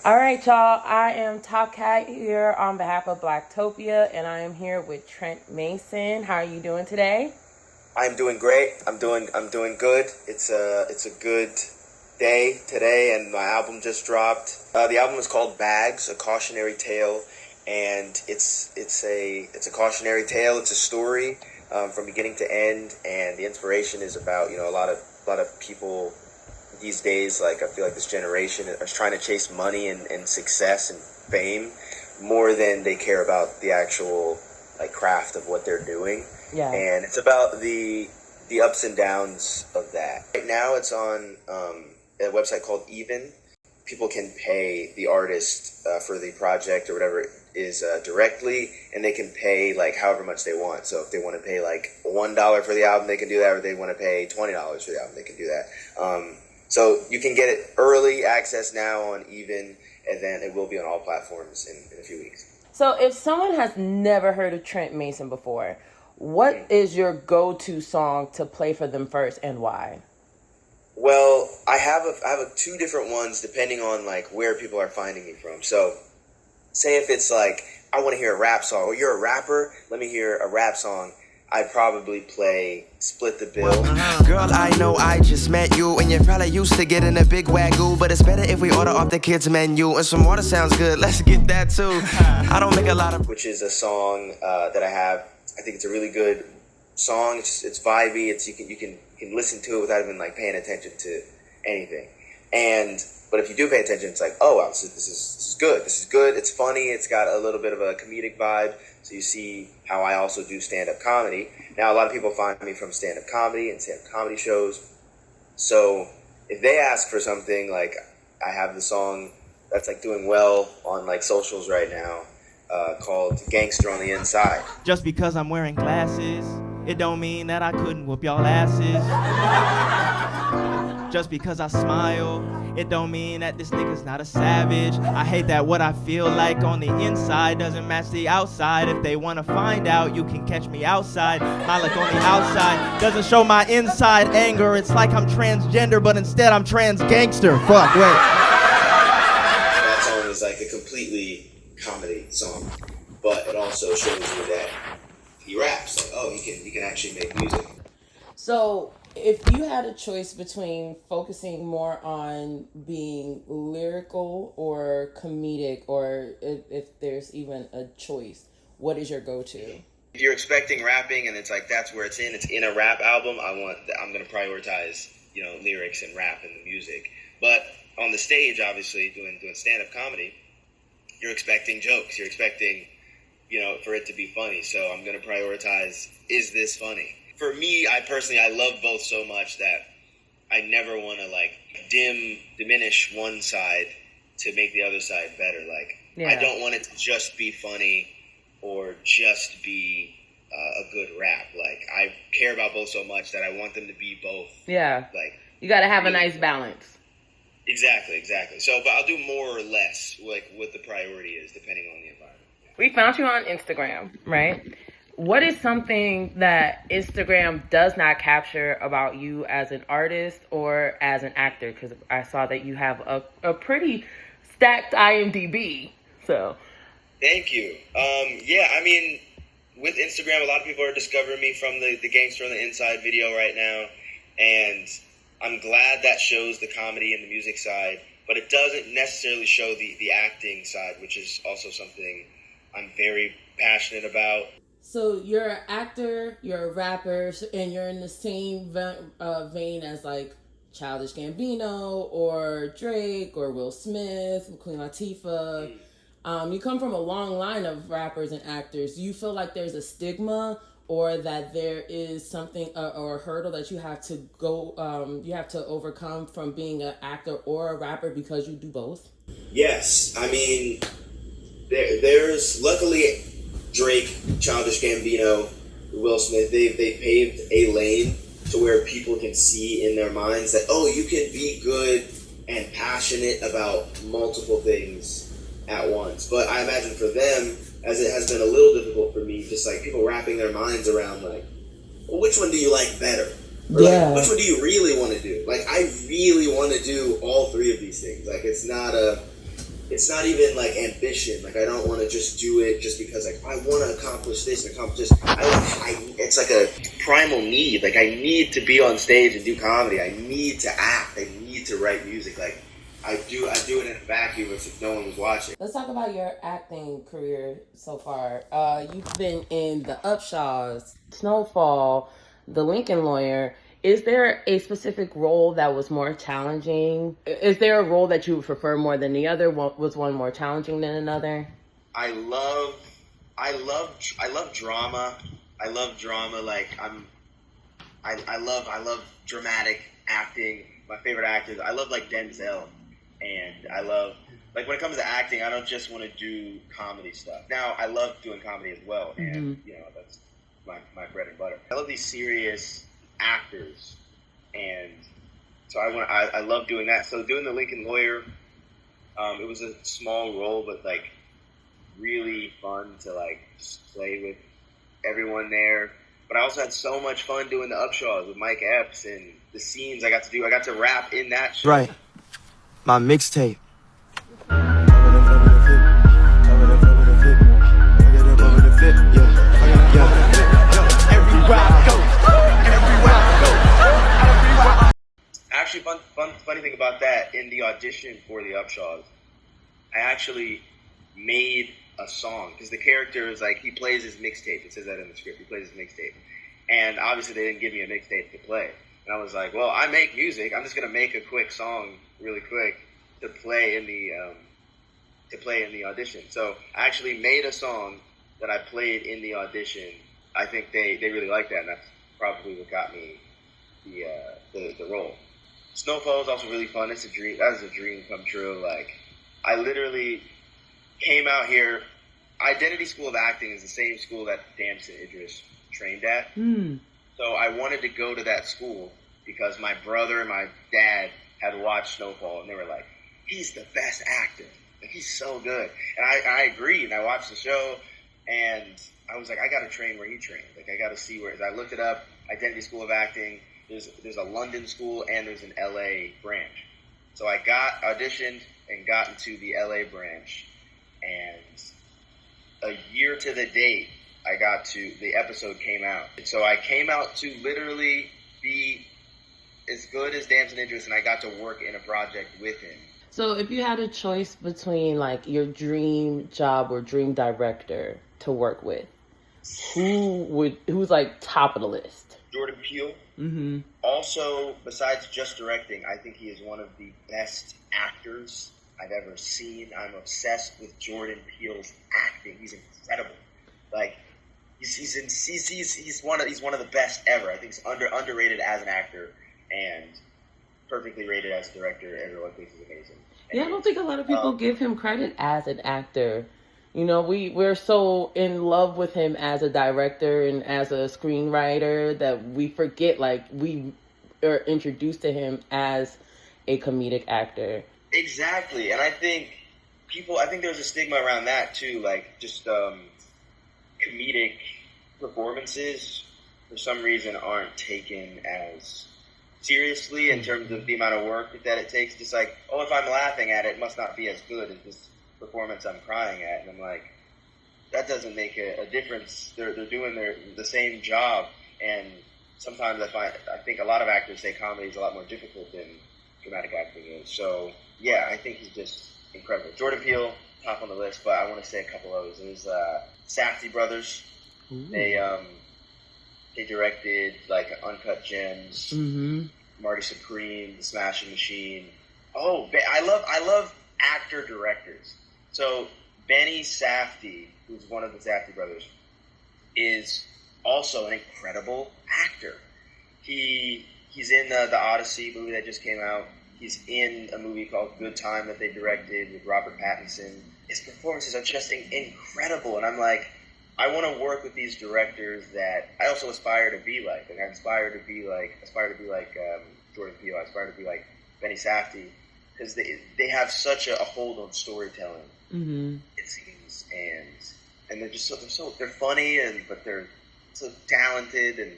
All right, y'all. I am Topkat here on behalf of BLVCTOPIA, and I am here with Trent Mason. How are you doing today? I'm doing great. I'm doing good. It's a good day today, and my album just dropped. The album is called Bags: A Cautionary Tale, and it's a cautionary tale. It's a story from beginning to end, and the inspiration is about a lot of people these days. Like I feel like this generation is trying to chase money and success and fame more than they care about the actual like craft of what they're doing. Yeah. And it's about the ups and downs of that. Right now, it's on a website called Even. People can pay the artist for the project or whatever it is directly, and they can pay like however much they want. So if they want to pay like $1 for the album, they can do that, or they want to pay $20 for the album, they can do that. So you can get it early access now on Even, and then it will be on all platforms in a few weeks. So, if someone has never heard of Trent Mason before, what is your go-to song to play for them first, and why? Well, I have two different ones depending on like where people are finding me from. So, say if it's like I want to hear a rap song, or you're a rapper, let me hear a rap song. I'd probably play Split the Bill. Girl, I know I just met you, and you're probably used to getting a big wagyu, but it's better if we order off the kids' menu, and some water sounds good. Let's get that too. I don't make a lot of. Which is a song that I have. I think it's a really good song. It's vibey. It's you can listen to it without even like paying attention to anything. But if you do pay attention, it's like, oh wow, this is good. This is good. It's funny. It's got a little bit of a comedic vibe. So you see how I also do stand-up comedy. Now a lot of people find me from stand-up comedy and stand-up comedy shows. So if they ask for something, like I have the song that's like doing well on like socials right now, called Gangster on the Inside. Just because I'm wearing glasses, it don't mean that I couldn't whoop y'all asses. Just because I smile, it don't mean that this nigga's not a savage. I hate that what I feel like on the inside doesn't match the outside. If they wanna find out, you can catch me outside. My look on the outside doesn't show my inside anger. It's like I'm transgender, but instead I'm trans gangster. Fuck, wait. That song is like a completely comedy song, but it also shows you that he raps. Like, oh, he can actually make music. So, if you had a choice between focusing more on being lyrical or comedic, or if there's even a choice, what is your go-to? If you're expecting rapping and it's like that's where it's in a rap album, I'm gonna prioritize lyrics and rap and the music. But on the stage, obviously doing stand-up comedy, you're expecting jokes. You're expecting for it to be funny. So I'm gonna prioritize, is this funny? For me, I love both so much that I never want to like diminish one side to make the other side better. Like, yeah. I don't want it to just be funny or just be a good rap. Like, I care about both so much that I want them to be both. Yeah. Like, you got to have a nice balance. Exactly. So, but I'll do more or less, like what the priority is, depending on the environment. We found you on Instagram, right? What is something that Instagram does not capture about you as an artist or as an actor? Because I saw that you have a pretty stacked IMDb. So, thank you. Yeah, I mean, with Instagram, a lot of people are discovering me from the Gangster on the Inside video right now, and I'm glad that shows the comedy and the music side, but it doesn't necessarily show the acting side, which is also something I'm very passionate about. So you're an actor, you're a rapper, and you're in the same vein as like Childish Gambino or Drake or Will Smith, Queen Latifah. You come from a long line of rappers and actors. Do you feel like there's a stigma, or that there is something or a hurdle that you have to overcome from being an actor or a rapper because you do both? Yes, I mean, there's luckily Drake, Childish Gambino, Will Smith, they paved a lane to where people can see in their minds that, oh, you can be good and passionate about multiple things at once. But I imagine for them, as it has been a little difficult for me, just like people wrapping their minds around like, well, which one do you like better? Or like, which one do you really want to do? Like, I really want to do all three of these things. Like, it's not it's not even like ambition. Like I don't want to just do it just because like I want to accomplish this and accomplish this. It's like a primal need. Like I need to be on stage and do comedy. I need to act. I need to write music. Like I do it in a vacuum if no one was watching. Let's talk about your acting career so far. You've been in The Upshaws, Snowfall, The Lincoln Lawyer. Is there a specific role that was more challenging? Is there a role that you would prefer more than the other? Was one more challenging than another? I love drama. I love drama. Like I love dramatic acting. My favorite actors. I love like Denzel, and I love like when it comes to acting. I don't just want to do comedy stuff. Now I love doing comedy as well, and you know that's my bread and butter. I love these serious actors, and so I love doing that. So doing The Lincoln Lawyer, it was a small role, but like really fun to like just play with everyone there. But I also had so much fun doing The Upshaws with Mike Epps and the scenes I got to do. I got to rap in that show. Right. My mixtape. Actually, funny thing about that, in the audition for The Upshaws, I actually made a song because the character is like, he plays his mixtape. It says that in the script. He plays his mixtape. And obviously they didn't give me a mixtape to play. And I was like, well, I make music. I'm just going to make a quick song really quick to play in the audition. So I actually made a song that I played in the audition. I think they really liked that, and that's probably what got me the role. Snowfall is also really fun. It's a dream. That was a dream come true. Like, I literally came out here. Identity School of Acting is the same school that Damson Idris trained at. So I wanted to go to that school because my brother and my dad had watched Snowfall, and they were like, he's the best actor. Like, he's so good. And I agreed, and I watched the show, and I was like, I got to train where he trained. Like, I got to see where. I looked it up, Identity School of Acting. There's a London school, and there's an LA branch. So I auditioned and got into the LA branch, and a year to the date, the episode came out. And so I came out to literally be as good as Damson Idris, and I got to work in a project with him. So if you had a choice between like your dream job or dream director to work with, who's like top of the list? Jordan Peele. Mm-hmm. Also, besides just directing, I think he is one of the best actors I've ever seen. I'm obsessed with Jordan Peele's acting. He's incredible. Like, he's one of the best ever. I think he's underrated as an actor and perfectly rated as a director. Everyone thinks he's amazing. Yeah, I don't think a lot of people give him credit as an actor. You know, we're so in love with him as a director and as a screenwriter that we forget, like, we are introduced to him as a comedic actor. Exactly. And I think there's a stigma around that too, like just comedic performances for some reason aren't taken as seriously in terms of the amount of work that it takes. Just like, oh, if I'm laughing at it, it must not be as good as this performance I'm crying at. And I'm like, that doesn't make a difference. They're doing the same job. And sometimes I think a lot of actors say comedy is a lot more difficult than dramatic acting is. So yeah, I think he's just incredible. Jordan Peele, top on the list, but I want to say a couple others. There's Safdie brothers. Ooh. They directed like Uncut Gems, Marty Supreme, The Smashing Machine. Oh, I love actor directors. So Benny Safdie, who's one of the Safdie brothers, is also an incredible actor. He's in the Odyssey movie that just came out. He's in a movie called Good Time that they directed with Robert Pattinson. His performances are just incredible, and I'm like, I want to work with these directors that I also aspire to be like. Like I aspire to be like Jordan Peele. I aspire to be like Benny Safdie, because they have such a hold on storytelling. It seems, and they're just they're funny, but they're so talented, and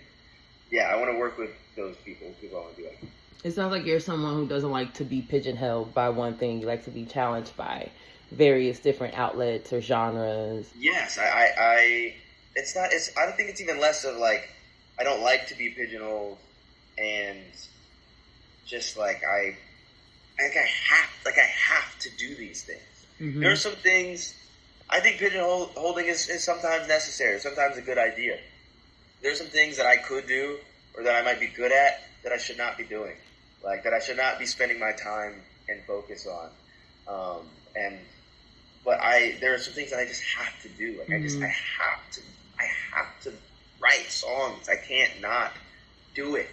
yeah, I want to work with those people. People I want to be like. It sounds like you're someone who doesn't like to be pigeonholed by one thing. You like to be challenged by various different outlets or genres. Yes, I it's not, it's, I don't think it's even less of like, I don't like to be pigeonholed, and just like, I have to do these things. Mm-hmm. There are some things, I think pigeonholing is sometimes necessary, sometimes a good idea. There's some things that I could do, or that I might be good at, that I should not be doing. Like, that I should not be spending my time and focus on. But there are some things that I just have to do. Like, mm-hmm. I have to write songs. I can't not do it.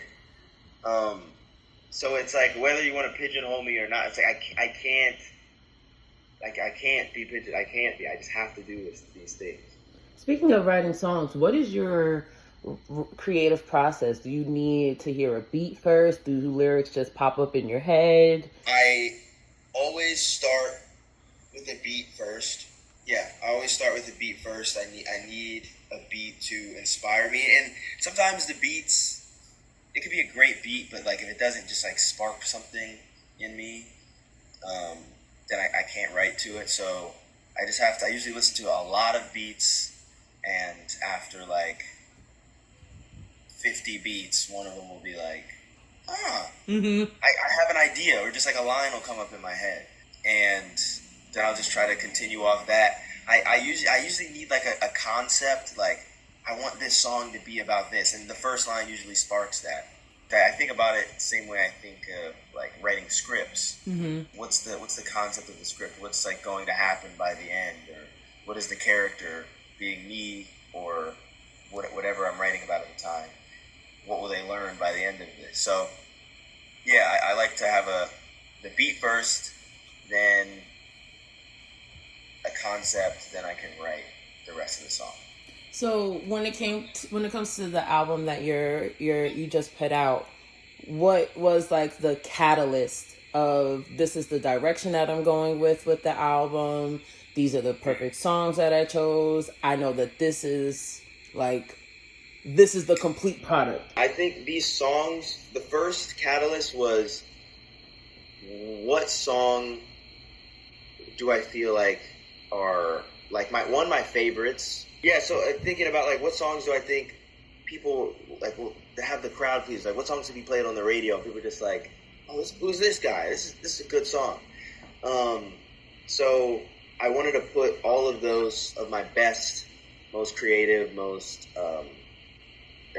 So it's like, whether you want to pigeonhole me or not, it's like, I can't be pigeonholed. I can't be. I just have to do these things. Speaking of writing songs, what is your creative process? Do you need to hear a beat first? Do lyrics just pop up in your head? I always start with a beat first. Yeah, I always start with a beat first. I need a beat to inspire me, and sometimes the beats, it could be a great beat, but like if it doesn't just like spark something in me, then I can't write to it. So I usually listen to a lot of beats, and after like 50 beats, one of them will be like, mm-hmm. I have an idea, or just like a line will come up in my head, and then I'll just try to continue off that. I usually need like a concept, like I want this song to be about this, and the first line usually sparks that. I think about it the same way I think of like writing scripts. Mm-hmm. What's the concept of the script? What's like going to happen by the end, or what is the character, being me or whatever I'm writing about at the time? What will they learn by the end of this? So yeah, I like to have the beat first, then a concept, then I can write the rest of the song. So when it comes to the album that you just put out, what was like the catalyst of, this is the direction that I'm going with the album, these are the perfect songs that I chose, I know that this is the complete product? I think these songs, the first catalyst was, what song do I feel like are like my favorites? Yeah, so thinking about like, what songs do I think people like will have the crowd please? Like, what songs have you played on the radio? And people are just like, oh, who's this guy? This is a good song. So I wanted to put all of those of my best, most creative, I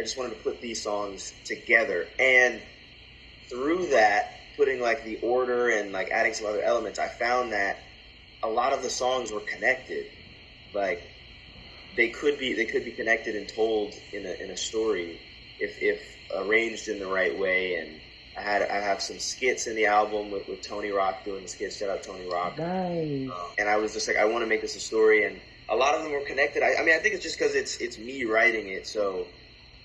just wanted to put these songs together, and through that, putting like the order and like adding some other elements, I found that a lot of the songs were connected. Like they could be connected and told in a story if arranged in the right way. And I have some skits in the album with Tony Rock doing skits. Shout out Tony Rock. Nice. And I was just like, I want to make this a story, and a lot of them were connected. I mean, I think it's just because it's me writing it, so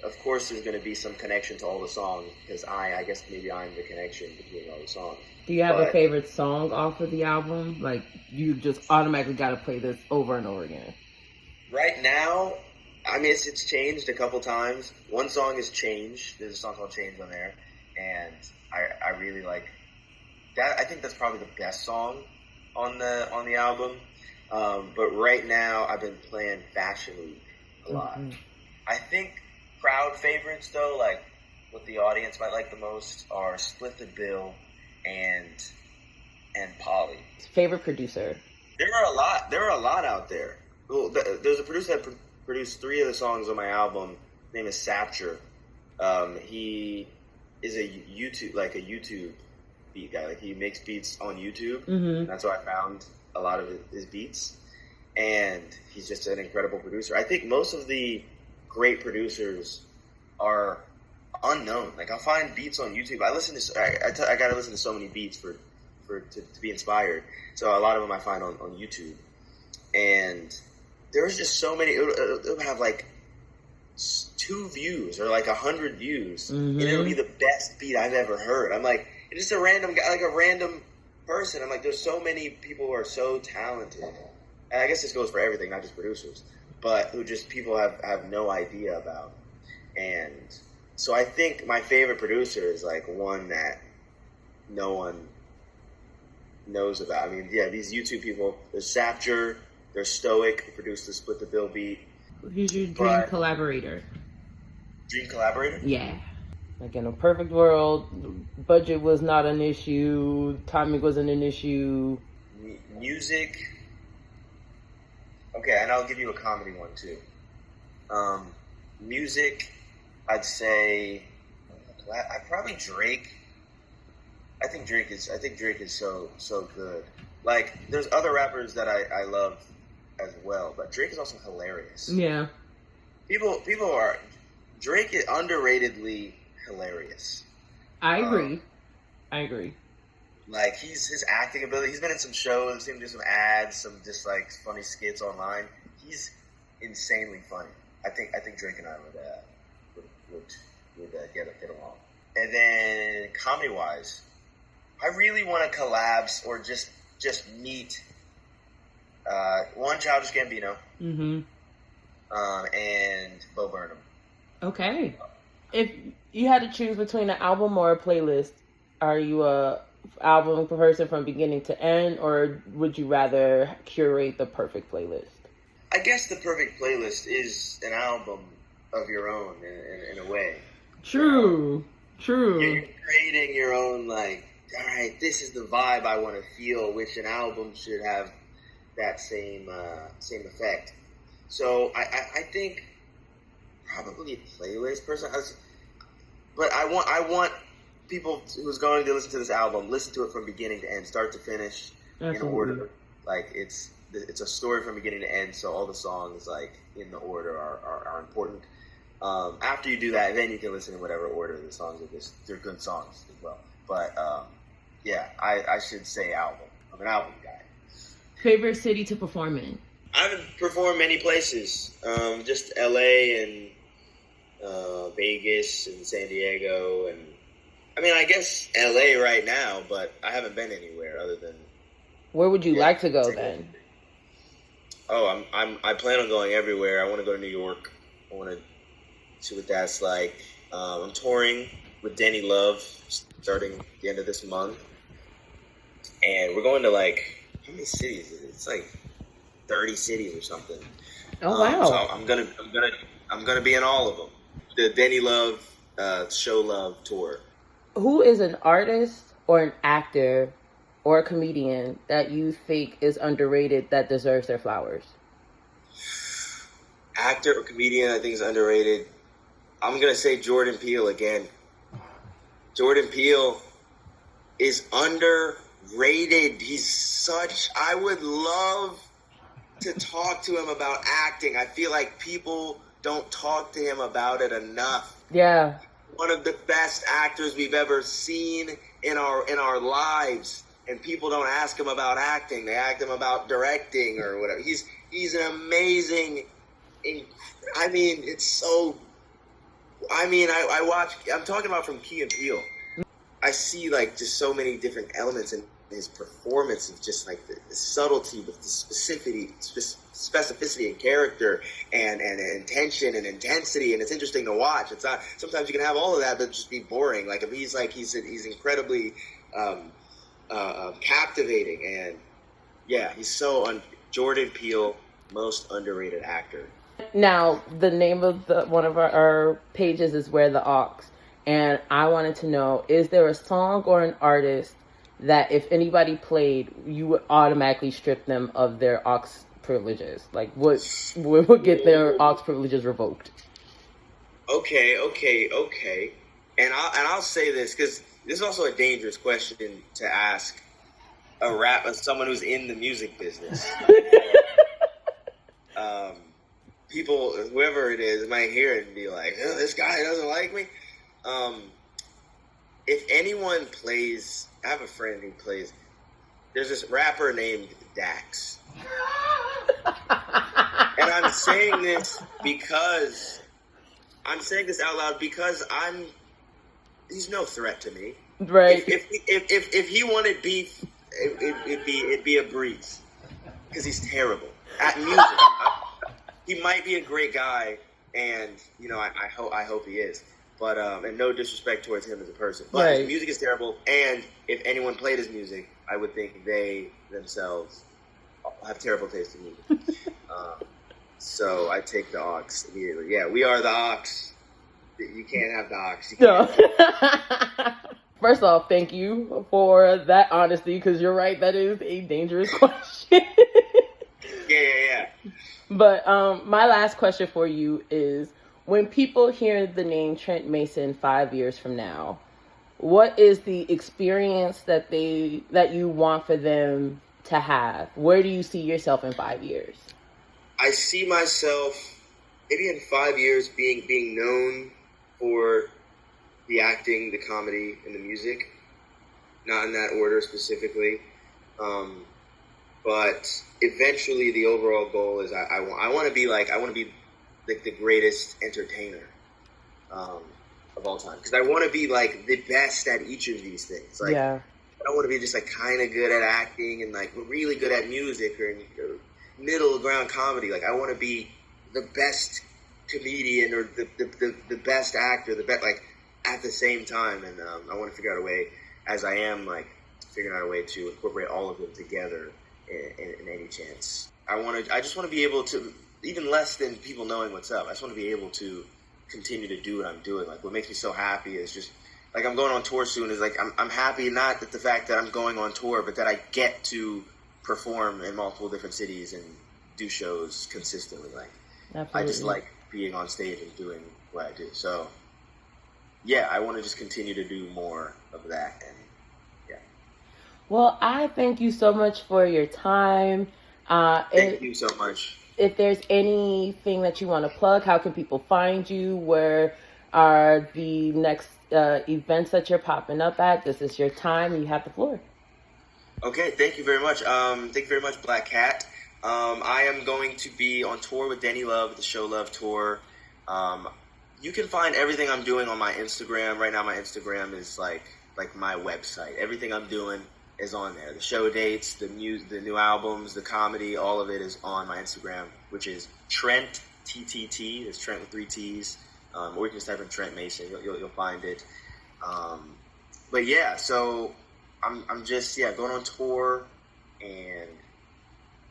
of course there's going to be some connection to all the songs, because I guess maybe I'm the connection between all the songs. Do you have a favorite song off of the album? Like, you just automatically got to play this over and over again? Right now, I mean, it's changed a couple times. One song has changed. There's a song called Change on there, and I really like that. I think that's probably the best song on the album. But right now, I've been playing Fashion Week a lot. Mm-hmm. I think crowd favorites, though, like what the audience might like the most, are Split the Bill and Polly. Favorite producer? There are a lot out there. Well, there's a producer that produced 3 of the songs on my album. His name is Sapture. He is a YouTube beat guy. Like, he makes beats on YouTube. Mm-hmm. That's how I found a lot of his beats. And he's just an incredible producer. I think most of the great producers are unknown. Like, I'll find beats on YouTube. I got to listen to so many beats to be inspired. So a lot of them I find on YouTube. And there's just so many. It'll have like 2 views or like 100 views, mm-hmm. and it'll be the best beat I've ever heard. I'm like, it's just a random guy, like a random person. I'm like, there's so many people who are so talented, and I guess this goes for everything, not just producers, but who just people have no idea about. And so I think my favorite producer is like one that no one knows about. I mean, yeah, these YouTube people, there's Sapture, there's Stoic, who produced the Split the Bill beat. Who's your dream collaborator? Dream collaborator? Yeah. Like in a perfect world, budget was not an issue, timing wasn't an issue. Music. Okay, and I'll give you a comedy one too. Music, I'd say, probably Drake. I think Drake is so good. Like, there's other rappers that I love as well, but Drake is also hilarious. Yeah. Drake is underratedly hilarious. I agree. Like, his acting ability, he's been in some shows, seen him do some ads, some just like funny skits online. He's insanely funny. I think Drake and I would get along. And then comedy wise, I really want to collabs or just meet one Childish Gambino, and Bo Burnham. Okay. If you had to choose between an album or a playlist, are you a album person from beginning to end, or would you rather curate the perfect playlist? I guess the perfect playlist is an album of your own in a way. True. You're creating your own, like, all right, this is the vibe I want to feel, which an album should have that same effect. So I think probably a playlist person. But I want people who's going to listen to this album, listen to it from beginning to end, start to finish, in order. Like, it's a story from beginning to end, so all the songs, like, in the order are important. After you do that, then you can listen in whatever order the songs are. They're good songs as well. But yeah, I should say album. I'm an album guy. Favorite city to perform in? I haven't performed many places. Just LA and Vegas and San Diego, and I mean, I guess LA right now, but I haven't been anywhere other than. Where would you like to go then? Oh, I plan on going everywhere. I want to go to New York. I want to see what that's like. I'm touring with Danny Love starting the end of this month, and we're going to, like, how many cities is it? It's like 30 cities or something. Oh wow! So I'm gonna be in all of them. The Danny Love Show Love tour. Who is an artist or an actor or a comedian that you think is underrated that deserves their flowers? Actor or comedian I think is underrated. I'm going to say Jordan Peele again. Jordan Peele is underrated. I would love to talk to him about acting. I feel like people don't talk to him about it enough. Yeah. One of the best actors we've ever seen in our lives, and people don't ask him about acting. They ask him about directing or whatever. He's an amazing. I mean, it's so. I mean, I watch. I'm talking about from Key and Peele. I see, like, just so many different elements in his performance of just, like, the subtlety with the specificity and character and intention and intensity, and it's interesting to watch. It's not, sometimes you can have all of that but just be boring. Like, if he's incredibly captivating, and yeah, he's so Jordan Peele, most underrated actor. Now, the name of one of our pages is Where the Aux, and I wanted to know, is there a song or an artist that if anybody played, you would automatically strip them of their aux privileges? Like, what would get their aux privileges revoked? Okay. And I'll say this, because this is also a dangerous question to ask someone who's in the music business. People, whoever it is, might hear it and be like, oh, this guy doesn't like me. If anyone plays, I have a friend who plays, there's this rapper named Dax. And I'm saying this out loud because he's no threat to me. Right. If he wanted beef, it'd be a breeze. Because he's terrible at music. He might be a great guy, and, you know, I hope he is. But and no disrespect towards him as a person, but Right. his music is terrible. And if anyone played his music, I would think they themselves have terrible taste in music. So I take the aux immediately. Yeah, we are the aux. You can't have the aux. You can't. No. First off, thank you for that honesty, because you're right, that is a dangerous question. Yeah. But my last question for you is, when people hear the name Trent Mason 5 years from now, what is the experience that you want for them to have? Where do you see yourself in 5 years? I see myself maybe in 5 years being known for the acting, the comedy, and the music. Not in that order specifically. But eventually the overall goal is I want to be like the greatest entertainer of all time, because I want to be like the best at each of these things. Like, yeah. I don't want to be just like kind of good at acting and like really good at music or middle ground comedy. Like, I want to be the best comedian or the best actor, the best, like, at the same time. And I want to figure out a way, as I am like figuring out a way to incorporate all of them together in any chance. I just want to be able to, even less than people knowing what's up, I just want to be able to continue to do what I'm doing. Like, what makes me so happy is just, like, I'm going on tour soon, is like, I'm happy not at the fact that I'm going on tour, but that I get to perform in multiple different cities and do shows consistently. Like, absolutely. I just like being on stage and doing what I do. So yeah, I want to just continue to do more of that. And yeah. Well, I thank you so much for your time. Thank you so much. If there's anything that you want to plug, how can people find you? Where are the next events that you're popping up at? This is your time. You have the floor. Okay, thank you very much. Thank you very much, Black Cat. I am going to be on tour with Danny Love, the Show Love Tour. You can find everything I'm doing on my Instagram. Right now, my Instagram is like my website. Everything I'm doing is on there. The show dates, the new albums, the comedy, all of it is on my Instagram, which is Trent TTT. It's Trent with 3 T's. Or you can just type in Trent Mason. You'll find it. But yeah, so I'm just going on tour, and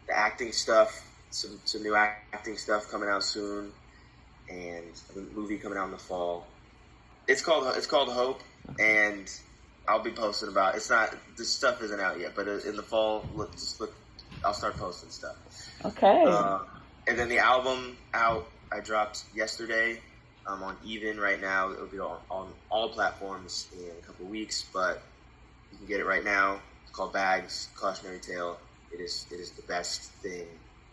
the acting stuff, some new acting stuff coming out soon, and a movie coming out in the fall. It's called Hope, and I'll be posting about. The stuff isn't out yet, but in the fall, I'll start posting stuff. Okay. And then the album out, I dropped yesterday. I'm on Even right now. It'll be on all platforms in a couple of weeks, but you can get it right now. It's called Bags, Cautionary Tale. It is the best thing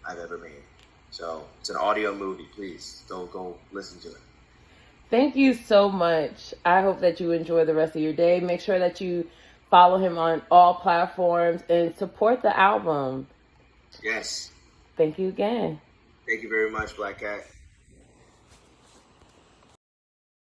I've ever made. So it's an audio movie. Please go listen to it. Thank you so much. I hope that you enjoy the rest of your day. Make sure that you follow him on all platforms and support the album. Yes. Thank you again. Thank you very much, Black Cat.